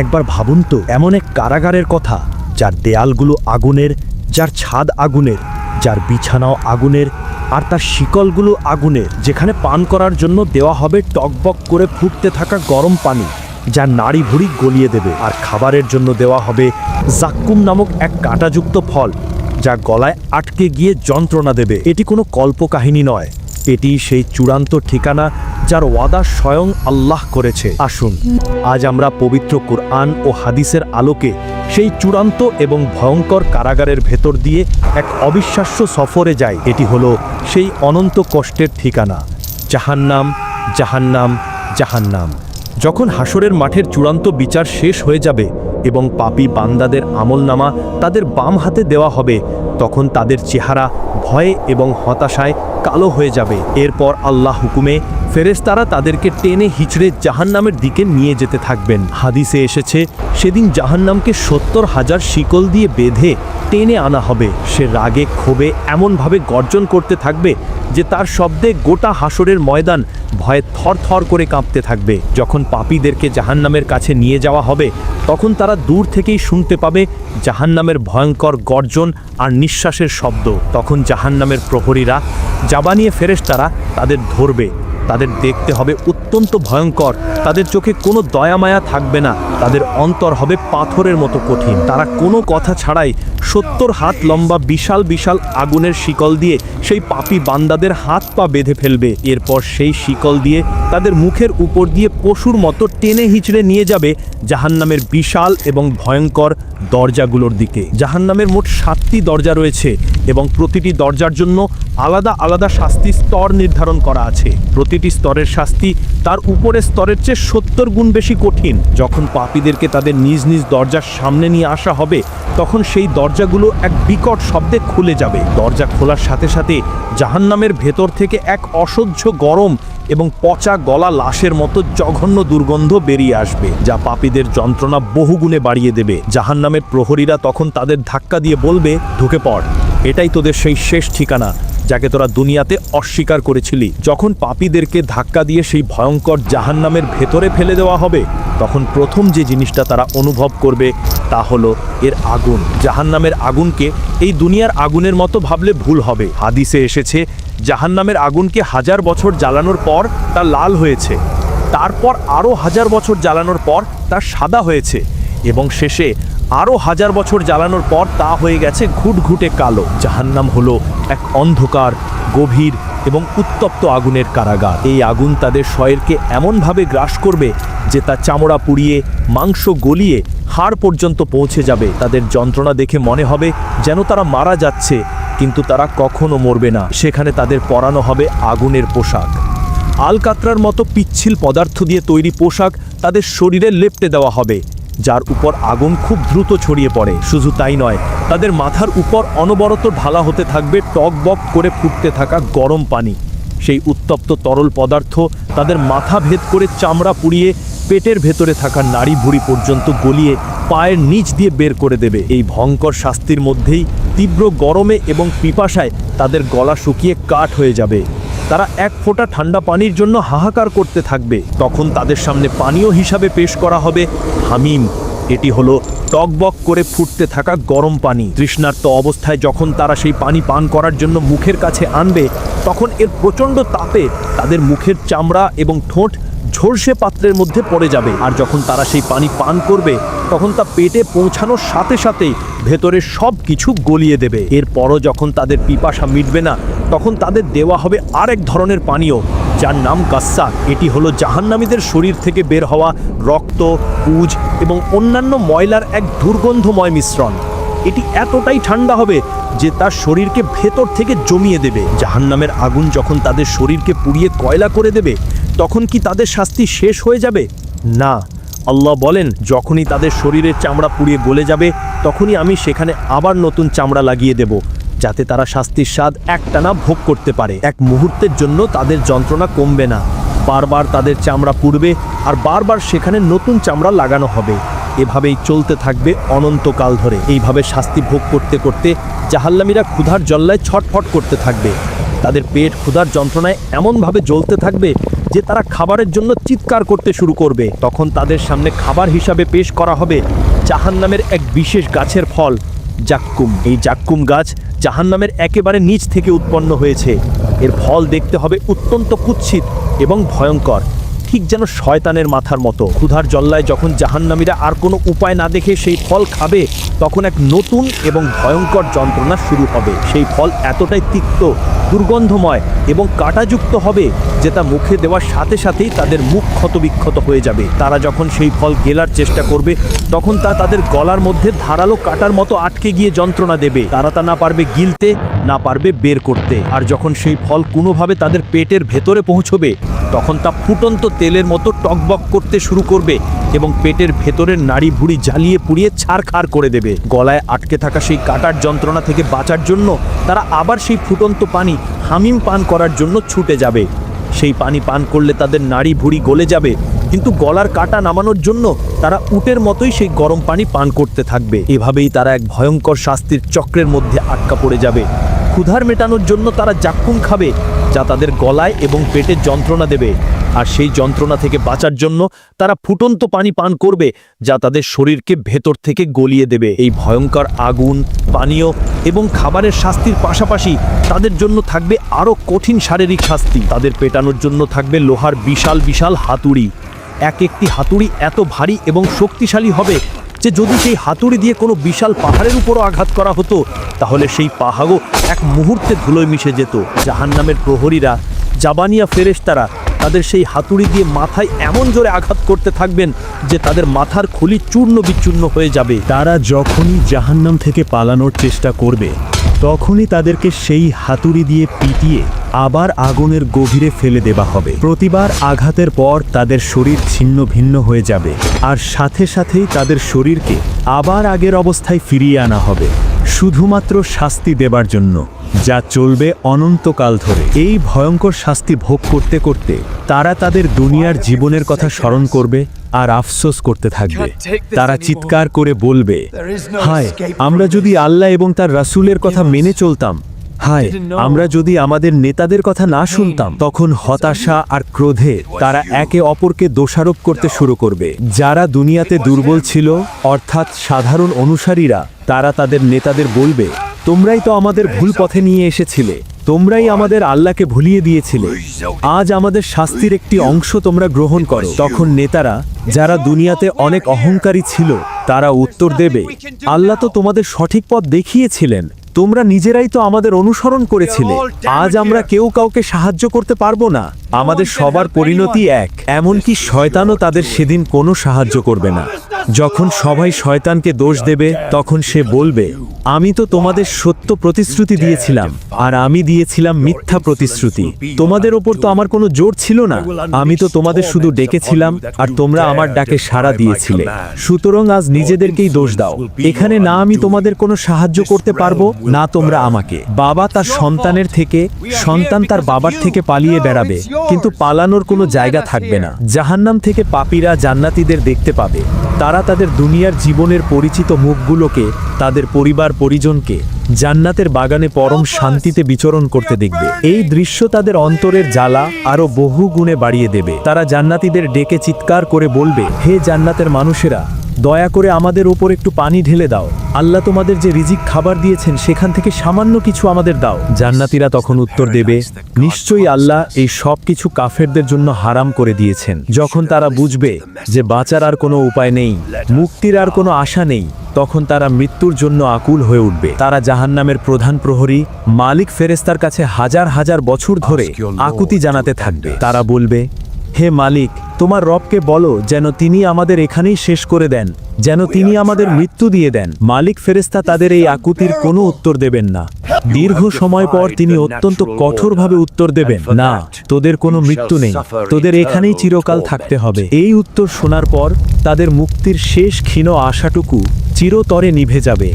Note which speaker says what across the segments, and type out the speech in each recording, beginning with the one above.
Speaker 1: একবার ভাবুন তো, এমন এক কারাগারের কথা যার দেয়ালগুলো আগুনের, যার ছাদ আগুনের, যার বিছানাও আগুনের, আর তার শিকলগুলো আগুনের, যেখানে পান করার জন্য দেওয়া হবে টকবক করে ফুটতে থাকা গরম পানি যা নাড়ি ভুড়ি গলিয়ে দেবে, আর খাবারের জন্য দেওয়া হবে জাক্কুম নামক এক কাঁটাযুক্ত ফল যা গলায় আটকে গিয়ে যন্ত্রণা দেবে। এটি কোনো কল্পকাহিনী নয়, এটি সেই চূড়ান্ত ঠিকানা যার ওয়াদা স্বয়ং আল্লাহ করেছে। আসুন আজ আমরা পবিত্র কুরআন ও হাদিসের আলোকে সেই চূড়ান্ত এবং ভয়ঙ্কর কারাগারের ভেতর দিয়ে এক অবিশ্বাস্য সফরে যাই। এটি হলো সেই অনন্ত কষ্টের ঠিকানা, জাহান্নাম, জাহান্নাম, জাহান্নাম। যখন হাসরের মাঠের চূড়ান্ত বিচার শেষ হয়ে যাবে এবং পাপী বান্দাদের আমলনামা তাদের বাম হাতে দেওয়া হবে, তখন তাদের চেহারা ভয়ে এবং হতাশায় কালো হয়ে যাবে। এরপর আল্লাহ হুকুমে ফেরেশতারা তাদেরকে টেনে হিচড়ে জাহান্নামের দিকে নিয়ে যেতে থাকবেন। হাদিসে এসেছে, সেদিন জাহান্নামকে 70,000 শিকল দিয়ে বেঁধে টেনে আনা হবে। সে রাগে ক্ষোভে এমনভাবে গর্জন করতে থাকবে যে তার শব্দে গোটা হাসরের ময়দান ভয়ে থরথর করে কাঁপতে থাকবে। যখন পাপীদেরকে জাহান্নামের কাছে নিয়ে যাওয়া হবে, তখন তারা দূর থেকেই শুনতে পাবে জাহান্নামের ভয়ঙ্কর গর্জন আর নিঃশ্বাসের শব্দ। তখন জাহান্নামের প্রহরীরা জাবানিয়ে ফেরেশতারা তাদের ধরবে। তাদের দেখতে হবে অত্যন্ত ভয়ঙ্কর, তাদের চোখে কোনো দয়ামায়া থাকবে না, তাদের অন্তর হবে পাথরের মতো কঠিন। তারা কোনো কথা ছাড়াই 70 হাত লম্বা বিশাল বিশাল আগুনের শিকল দিয়ে সেই পাপী বান্দাদের হাত পা বেঁধে ফেলবে। এরপর সেই শিকল দিয়ে তাদের মুখের উপর দিয়ে পশুর মতো টেনে হিচড়ে নিয়ে যাবে জাহান্নামের বিশাল এবং ভয়ঙ্কর দরজাগুলোর দিকে। জাহান্নামের মোট 7টি দরজা রয়েছে এবং প্রতিটি দরজার জন্য আলাদা আলাদা শাস্তি স্তর নির্ধারণ করা আছে। প্রতিটি স্তরের শাস্তি তার উপরের স্তরের চেয়ে 70 গুণ বেশি কঠিন। যখন পাপীদেরকে তাদের নিজ নিজ দরজার সামনে নিয়ে আসা হবে, তখন সেই দরজাগুলো এক বিকট শব্দে খুলে যাবে। দরজা খোলার সাথে সাথে জাহান্নামের ভেতর থেকে এক অসহ্য গরম এবং পচা গলা লাশের মতো জঘন্য দুর্গন্ধ বেরিয়ে আসবে, যা পাপীদের যন্ত্রণা বহুগুণে বাড়িয়ে দেবে। জাহান্নামের প্রহরীরা তখন তাদের ধাক্কা দিয়ে বলবে, ঢুকে পড়, এটাই তোদের সেই শেষ ঠিকানা যাকে তোরা দুনিয়াতে অস্বীকার করেছিলি। যখন পাপীদেরকে ধাক্কা দিয়ে সেই ভয়ঙ্কর জাহান্নামের ভেতরে ফেলে দেওয়া হবে, তখন প্রথম যে জিনিসটা তারা অনুভব করবে তা হলো এর আগুন। জাহান্নামের আগুনকে এই দুনিয়ার আগুনের মতো ভাবলে ভুল হবে। হাদিসে এসেছে, জাহান্নামের আগুনকে 1000 বছর জ্বালানোর পর তা লাল হয়েছে, তারপর আরও 1000 বছর জ্বালানোর পর তা সাদা হয়েছে, এবং শেষে আরও 1000 বছর জ্বালানোর পর তা হয়ে গেছে ঘুটঘুটে কালো। জাহান্নাম হলো এক অন্ধকার, গভীর এবং উত্তপ্ত আগুনের কারাগার। এই আগুন তাদের শরীরকে এমনভাবে গ্রাস করবে যে তা চামড়া পুড়িয়ে, মাংস গলিয়ে হাড় পর্যন্ত পৌঁছে যাবে। তাদের যন্ত্রণা দেখে মনে হবে যেন তারা মারা যাচ্ছে, কিন্তু তারা কখনো মরবে না। সেখানে তাদের পরানো হবে আগুনের পোশাক। আলকাতরার মতো পিচ্ছিল পদার্থ দিয়ে তৈরি পোশাক তাদের শরীরে লেপটে দেওয়া হবে, যার উপর আগুন খুব দ্রুত ছড়িয়ে পড়ে। শুধু তাই নয়, তাদের মাথার উপর অনবরত ঢালা হতে থাকবে টকবক করে ফুটতে থাকা গরম পানি। সেই উত্তপ্ত তরল পদার্থ তাদের মাথা ভেদ করে চামড়া পুড়িয়ে পেটের ভেতরে থাকা নাড়ি ভুড়ি পর্যন্ত গলিয়ে পায়ের নিচ দিয়ে বের করে দেবে। এই ভয়ঙ্কর শাস্তির মধ্যেই তীব্র গরমে এবং পিপাসায় তাদের গলা শুকিয়ে কাঠ হয়ে যাবে। তারা এক ফোঁটা ঠান্ডা পানির জন্য হাহাকার করতে থাকবে। তখন তাদের সামনে পানীয় হিসাবে পেশ করা হবে হামিম। এটি হলো টকবক করে ফুটতে থাকা গরম পানি। তৃষ্ণার্ত অবস্থায় যখন তারা সেই পানি পান করার জন্য মুখের কাছে আনবে, তখন এর প্রচণ্ড তাপে তাদের মুখের চামড়া এবং ঠোঁট ঝলসে পাত্রের মধ্যে পড়ে যাবে। আর যখন তারা সেই পানি পান করবে, তখন তা পেটে পৌঁছানোর সাথে সাথেই ভেতরে সব কিছু গলিয়ে দেবে। এরপরও যখন তাদের পিপাসা মিটবে না, তখন তাদের দেওয়া হবে আরেক ধরনের পানীয়, যার নাম গাস্সা। এটি হলো জাহান্নামীদের শরীর থেকে বের হওয়া রক্ত, পুজ এবং অন্যান্য ময়লার এক দুর্গন্ধময় মিশ্রণ। এটি এতটাই ঠান্ডা হবে যে তার শরীরকে ভেতর থেকে জমিয়ে দেবে। জাহান্নামের আগুন যখন তাদের শরীরকে পুড়িয়ে কয়লা করে দেবে, তখন কি তাদের শাস্তি শেষ হয়ে যাবে? না, আল্লাহ বলেন, যখনই তাদের শরীরের চামড়া পুড়িয়ে গলে যাবে, তখনই আমি সেখানে আবার নতুন চামড়া লাগিয়ে দেব, যাতে তারা শাস্তির স্বাদ একটানা ভোগ করতে পারে। এক মুহূর্তের জন্য তাদের যন্ত্রণা কমবে না। বারবার তাদের চামড়া পুড়বে আর বারবার সেখানে নতুন চামড়া লাগানো হবে। এভাবেই চলতে থাকবে অনন্তকাল ধরে। এইভাবে শাস্তি ভোগ করতে করতে জাহান্নামীরা ক্ষুধার জ্বালায় ছটফট করতে থাকবে। তাদের পেট ক্ষুধার যন্ত্রণায় এমনভাবে জ্বলতে থাকবে যে তারা খাবারের জন্য চিৎকার করতে শুরু করবে। তখন তাদের সামনে খাবার হিসাবে পেশ করা হবে জাহান্নামের এক বিশেষ গাছের ফল, জাক্কুম। এই জাক্কুম গাছ জাহান্নামের একেবারে নিচ থেকে উৎপন্ন হয়েছে। এর ফল দেখতে হবে অত্যন্ত কুৎসিত এবং ভয়ঙ্কর, ঠিক যেন শয়তানের মাথার মতো। ক্ষুধার জল্লায় যখন জাহান্নামীরা আর কোনো উপায় না দেখে সেই ফল খাবে, তখন এক নতুন এবং ভয়ঙ্কর যন্ত্রণা শুরু হবে। সেই ফল এতটাই তিক্ত, দুর্গন্ধময় এবং কাঁটাযুক্ত হবে যে তা মুখে দেওয়ার সাথে সাথেই তাদের মুখ ক্ষতবিক্ষত হয়ে যাবে। তারা যখন সেই ফল গেলার চেষ্টা করবে, তখন তা তাদের গলার মধ্যে ধারালো কাটার মতো আটকে গিয়ে যন্ত্রণা দেবে। তারা তা না পারবে গিলতে, না পারবে বের করতে। আর যখন সেই ফল কোনোভাবে তাদের পেটের ভেতরে পৌঁছবে, তখন তা ফুটন্ত তেলের মতো টকবক করতে শুরু করবে এবং পেটের ভেতরের নাড়ি ভুড়ি জ্বালিয়ে পুড়িয়ে ছারখার করে দেবে। গলায় আটকে থাকা সেই কাটার যন্ত্রণা থেকে বাঁচার জন্য তারা আবার সেই ফুটন্ত পানি হামিম পান করার জন্য ছুটে যাবে। সেই পানি পান করলে তাদের নাড়ি ভুড়ি গলে যাবে, কিন্তু গলার কাটা নামানোর জন্য তারা উটের মতোই সেই গরম পানি পান করতে থাকবে। এভাবেই তারা এক ভয়ঙ্কর শাস্তির চক্রের মধ্যে আটকা পড়ে যাবে। ক্ষুধার মেটানোর জন্য তারা জাক্কুম খাবে, যা তাদের গলায় এবং পেটে যন্ত্রণা দেবে। আর সেই যন্ত্রণা থেকে বাঁচার জন্য তারা ফুটন্ত পানি পান করবে, যা তাদের শরীরকে ভেতর থেকে গলিয়ে দেবে। এই ভয়ঙ্কর আগুন, পানীয় এবং খাবারের শাস্তির পাশাপাশি তাদের জন্য থাকবে আরও কঠিন শারীরিক শাস্তি। তাদের পেটানোর জন্য থাকবে লোহার বিশাল বিশাল হাতুড়ি। এক একটি হাতুড়ি এত ভারী এবং শক্তিশালী হবে যে যদি সেই হাতুড়ি দিয়ে কোনো বিশাল পাহাড়ের উপরও আঘাত করা হতো, তাহলে সেই পাহাড়ও এক মুহূর্তে ধুলোয় মিশে যেত। জাহান্নামের প্রহরীরা, জাবানিয়া ফেরেশতারা তাদের সেই হাতুড়ি দিয়ে মাথায় এমন জোরে আঘাত করতে থাকবেন যে তাদের মাথার খুলি চূর্ণ বিচূর্ণ হয়ে যাবে।
Speaker 2: তারা যখনই জাহান্নাম থেকে পালানোর চেষ্টা করবে, তখনই তাদেরকে সেই হাতুড়ি দিয়ে পিটিয়ে আবার আগুনের গভীরে ফেলে দেওয়া হবে। প্রতিবার আঘাতের পর তাদের শরীর ছিন্ন ভিন্ন হয়ে যাবে, আর সাথে সাথেই তাদের শরীরকে আবার আগের অবস্থায় ফিরিয়ে আনা হবে, শুধুমাত্র শাস্তি দেবার জন্য, যা চলবে অনন্তকাল ধরে। এই ভয়ঙ্কর শাস্তি ভোগ করতে করতে তারা তাদের দুনিয়ার জীবনের কথা স্মরণ করবে আর আফসোস করতে থাকবে। তারা চিৎকার করে বলবে, হায়, আমরা যদি আল্লাহ এবং তার রাসূলের কথা মেনে চলতাম, হায়, আমরা যদি আমাদের নেতাদের কথা না শুনতাম। তখন হতাশা আর ক্রোধে তারা একে অপরকে দোষারোপ করতে শুরু করবে। যারা দুনিয়াতে দুর্বল ছিল, অর্থাৎ সাধারণ অনুসারীরা, তারা তাদের নেতাদের বলবে, তোমরাই তো আমাদের ভুল পথে নিয়ে এসেছিলে, তোমরাই আমাদের আল্লাহকে ভুলিয়ে দিয়েছিলে, আজ আমাদের শাস্তির একটি অংশ তোমরা গ্রহণ করো। তখন নেতারা, যারা দুনিয়াতে অনেক অহংকারী ছিল, তারা উত্তর দেবে, আল্লাহ তো তোমাদের সঠিক পথ দেখিয়েছিলেন, তোমরা নিজেরাই তো আমাদের অনুসরণ করেছিলে, আজ আমরা কেউ কাউকে সাহায্য করতে পারবো না, আমাদের সবার পরিণতি এক। এমনকি শয়তানও তাদের সেদিন কোনো সাহায্য করবে না। যখন সবাই শয়তানকে দোষ দেবে, তখন সে বলবে, আমি তো তোমাদের সত্য প্রতিশ্রুতি দিয়েছিলাম, আর আমি দিয়েছিলাম মিথ্যা প্রতিশ্রুতি। তোমাদের ওপর তো আমার কোনো জোর ছিল না, আমি তো তোমাদের শুধু ডেকেছিলাম আর তোমরা আমার ডাকে সাড়া দিয়েছিলে। সুতরাং আজ নিজেদেরকেই দোষ দাও। এখানে না আমি তোমাদের কোনো সাহায্য করতে পারবো, না তোমরা আমাকে। বাবা তার সন্তানের থেকে, সন্তান তার বাবার থেকে পালিয়ে বেড়াবে, কিন্তু পালানোর কোনো জায়গা থাকবে না। জাহান্নাম থেকে পাপীরা জান্নাতীদের দেখতে পাবে। তারা তাদের দুনিয়ার জীবনের পরিচিত মুখগুলোকে, তাদের পরিবার পরিজনকে জান্নাতের বাগানে পরম শান্তিতে বিচরণ করতে দেখবে। এই দৃশ্য তাদের অন্তরের জ্বালা আরো বহু গুণে বাড়িয়ে দেবে। তারা জান্নাতীদের ডেকে চিৎকার করে বলবে, হে জান্নাতের মানুষেরা, দয়া করে আমাদের ওপর একটু পানি ঢেলে দাও। আল্লাহ তোমাদের যে রিজিক খাবার দিয়েছেন, সেখান থেকে সামান্য কিছু আমাদের দাও। জান্নাতীরা তখন উত্তর দেবে, নিশ্চয়ই আল্লাহ এই সব কিছু কাফেরদের জন্য হারাম করে দিয়েছেন। যখন তারা বুঝবে যে বাঁচার আর কোনো উপায় নেই, মুক্তির আর কোনো আশা নেই, তখন তারা মৃত্যুর জন্য আকুল হয়ে উঠবে। তারা জাহান্নামের প্রধান প্রহরী মালিক ফেরেশতার কাছে হাজার হাজার বছর ধরে আকুতি জানাতে থাকবে। তারা বলবে, হে মালিক, তোমার রবকে বলো যেন তিনি আমাদের এখানেই শেষ করে দেন, যেন তিনি আমাদের মৃত্যু দিয়ে দেন। মালিক ফেরেশতা তাদের এই আকুতির কোনো উত্তর দেবেন না। দীর্ঘ সময় পর তিনি অত্যন্ত কঠোরভাবে উত্তর দেবেন, না, তোদের কোনো মৃত্যু নেই, তোদের এখানেই চিরকাল থাকতে হবে। এই উত্তর শোনার পর তাদের মুক্তির শেষ ক্ষীণ আশাটুকু চিরতরে নিভে যাবে।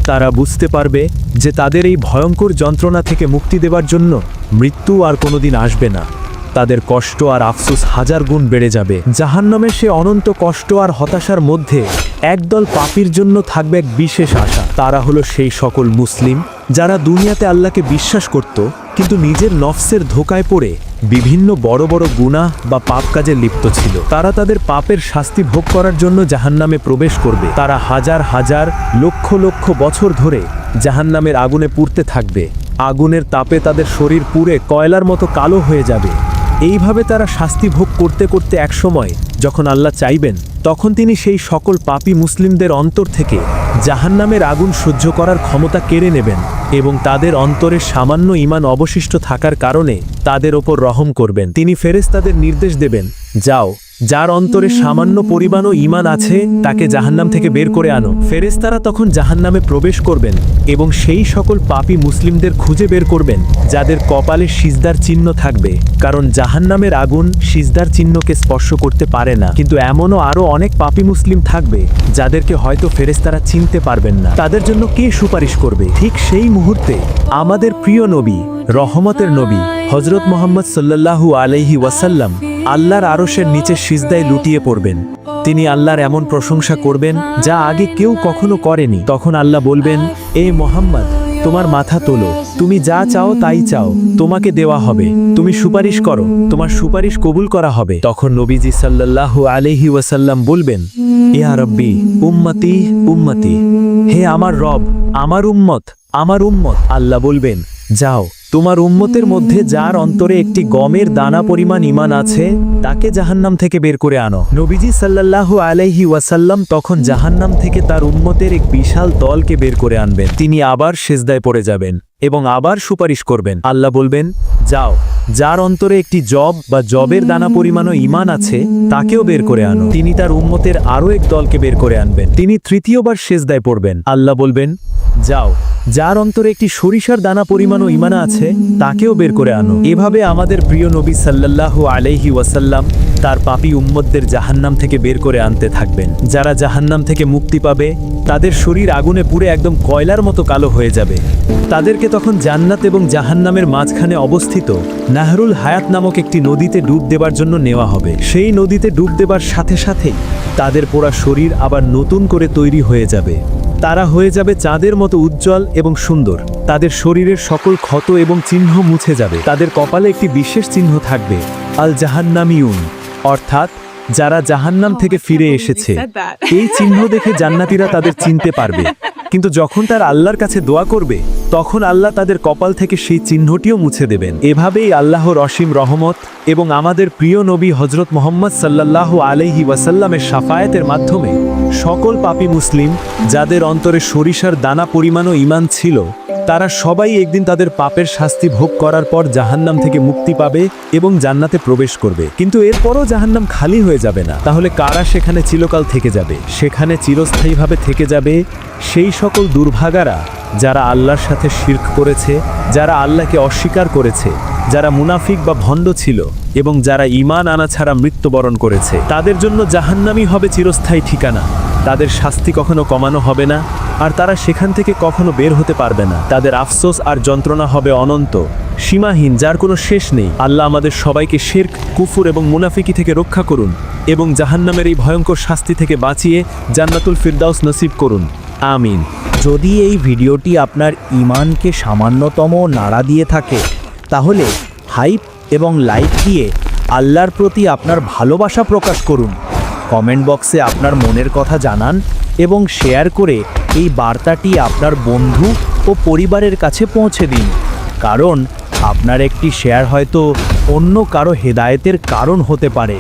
Speaker 2: তারা বুঝতে পারবে যে তাদের এই ভয়ঙ্কর যন্ত্রণা থেকে মুক্তি দেবার জন্য মৃত্যু আর কোনোদিন আসবে না। তাদের কষ্ট আর আফসোস হাজার গুণ বেড়ে যাবে। জাহান্নামের সে অনন্ত কষ্ট আর হতাশার মধ্যে একদল পাপীর জন্য থাকবে এক বিশেষ আশা। তারা হলো সেই সকল মুসলিম যারা দুনিয়াতে আল্লাহকে বিশ্বাস করত, কিন্তু নিজের নফসের ধোকায় পড়ে বিভিন্ন বড় বড় গুনাহ বা পাপ কাজে লিপ্ত ছিল। তারা তাদের পাপের শাস্তি ভোগ করার জন্য জাহান্নামে প্রবেশ করবে। তারা হাজার হাজার লক্ষ লক্ষ বছর ধরে জাহান্নামের আগুনে পুড়তে থাকবে। আগুনের তাপে তাদের শরীর পুড়ে কয়লার মতো কালো হয়ে যাবে। এইভাবে তারা শাস্তি ভোগ করতে করতে একসময় যখন আল্লাহ চাইবেন, তখন তিনি সেই সকল পাপী মুসলিমদের অন্তর থেকে জাহান্নামের আগুন সহ্য করার ক্ষমতা কেড়ে নেবেন এবং তাদের অন্তরে সামান্য ঈমান অবশিষ্ট থাকার কারণে তাদের ওপর রহম করবেন। তিনি ফেরেশতাদের নির্দেশ দেবেন, যাও, যার অন্তরে সামান্য পরিমাণও ঈমান আছে তাকে জাহান্নাম থেকে বের করে আনো। ফেরেশতারা তখন জাহান্নামে প্রবেশ করবেন এবং সেই সকল পাপী মুসলিমদের খুঁজে বের করবেন যাদের কপালে সিজদার চিহ্ন থাকবে, কারণ জাহান্নামের আগুন সিজদার চিহ্নকে স্পর্শ করতে পারে না। কিন্তু এমনও আরও অনেক পাপী মুসলিম থাকবে যাদেরকে হয়তো ফেরেশতারা চিনতে পারবেন না। তাদের জন্য কে সুপারিশ করবে? ঠিক সেই মুহূর্তে আমাদের প্রিয় নবী, রহমতের নবী হযরত মুহাম্মদ সাল্লাল্লাহু আলাইহি ওয়াসাল্লাম আল্লাহর আরশের নিচে সিজদায় লুটিয়ে পড়বেন। তিনি আল্লাহর এমন প্রশংসা করবেন যা আগে কেউ কখনো করেনি। তখন আল্লাহ বলবেন, এ মুহাম্মদ, তোমার মাথা তোলো, তুমি যা চাও তাই চাও, তোমাকে দেওয়া হবে। তুমি সুপারিশ করো, তোমার সুপারিশ কবুল করা হবে। তখন নবীজি সাল্লাল্লাহু আলাইহি ওয়াসাল্লাম বলবেন, ইয়া রাব্বি উম্মতি উম্মতি, হে আমার রব, আমার উম্মত, আমার উম্মত। আল্লাহ বলবেন, যাও, তোমার উম্মতের মধ্যে যার অন্তরে একটি গমের দানা পরিমাণ ঈমান আছে তাকে জাহান্নাম থেকে বের করে আনো। নবীজি সাল্লাল্লাহু আলাইহি ওয়াসাল্লাম তখন জাহান্নাম থেকে তার উম্মতের এক বিশাল দলকে বের করে আনবেন। তিনি আবার সিজদায় পড়ে যাবেন এবং আবার সুপারিশ করবেন। আল্লাহ বলবেন, যাও, যার অন্তরে একটি জব বা জবের দানা পরিমাণও ঈমান আছে তাকেও বের করে আনো। তিনি তার উম্মতের আরও এক দলকে বের করে আনবেন। তিনি তৃতীয়বার সিজদায় পড়বেন। আল্লাহ বলবেন, যাও, যার অন্তরে একটি সরিষার দানা পরিমাণও ঈমান আছে তাকেও বের করে আনো। এভাবে আমাদের প্রিয় নবী সাল্লাল্লাহু আলাইহি ওয়াসাল্লাম তার পাপী উম্মতদের জাহান্নাম থেকে বের করে আনতে থাকবেন। যারা জাহান্নাম থেকে মুক্তি পাবে তাদের শরীর আগুনে পুড়ে একদম কয়লার মতো কালো হয়ে যাবে। তাদেরকে তখন জান্নাত এবং জাহান্নামের মাঝখানে অবস্থিত নাহরুল হায়াত নামক একটি নদীতে ডুব দেবার জন্য নেওয়া হবে। সেই নদীতে ডুব দেবার সাথে সাথেই তাদের পোড়া শরীর আবার নতুন করে তৈরি হয়ে যাবে। তারা হয়ে যাবে চাঁদের মতো উজ্জ্বল এবং সুন্দর। তাদের শরীরের সকল ক্ষত এবং চিহ্ন মুছে যাবে। তাদের কপালে একটি বিশেষ চিহ্ন থাকবে, আল জাহান্নামিউন, অর্থাৎ যারা জাহান্নাম থেকে ফিরে এসেছে। এই চিহ্ন দেখে জান্নাতীরা তাদের চিনতে পারবে। কিন্তু যখন তারা আল্লাহর কাছে দোয়া করবে তখন আল্লাহ তাদের কপাল থেকে সেই চিহ্নটিও মুছে দেবেন। এভাবেই আল্লাহর অসীম রহমত এবং আমাদের প্রিয় নবী হযরত মুহাম্মদ সাল্লাল্লাহু আলাইহি ওয়াসাল্লামের শাফায়াতের মাধ্যমে সকল পাপী মুসলিম যাদের অন্তরে সরিষার দানা পরিমাণও ঈমান ছিল তারা সবাই একদিন তাদের পাপের শাস্তি ভোগ করার পর জাহান্নাম থেকে মুক্তি পাবে এবং জান্নাতে প্রবেশ করবে। কিন্তু এরপরও জাহান্নাম খালি হয়ে যাবে না। তাহলে কারা সেখানে চিরকাল থেকে যাবে? সেখানে চিরস্থায়ীভাবে থেকে যাবে সেই সকল দুর্ভাগারা যারা আল্লাহর সাথে শিরক করেছে, যারা আল্লাহকে অস্বীকার করেছে, যারা মুনাফিক বা ভণ্ড ছিল এবং যারা ঈমান আনা ছাড়া মৃত্যুবরণ করেছে। তাদের জন্য জাহান্নামই হবে চিরস্থায়ী ঠিকানা। তাদের শাস্তি কখনো কমানো হবে না আর তারা সেখান থেকে কখনো বের হতে পারবে না। তাদের আফসোস আর যন্ত্রণা হবে অনন্ত, সীমাহীন, যার কোনো শেষ নেই। আল্লাহ আমাদের সবাইকে শিরক, কুফর এবং মুনাফিকি থেকে রক্ষা করুন এবং জাহান্নামের এই ভয়ঙ্কর শাস্তি থেকে বাঁচিয়ে জান্নাতুল ফিরদাউস নসিব করুন। আমিন।
Speaker 1: যদি এই ভিডিওটি আপনার ঈমানকে সামান্যতম নাড়া দিয়ে থাকে তাহলে হাইপ এবং লাইক দিয়ে আল্লাহর প্রতি আপনার ভালোবাসা প্রকাশ করুন। কমেন্ট বক্সে আপনার মনের কথা জানান এবং শেয়ার করে এই বার্তাটি আপনার বন্ধু ও পরিবারের কাছে পৌঁছে দিন, কারণ আপনার একটি শেয়ার হয়তো অন্য কারো হেদায়েতের কারণ হতে পারে।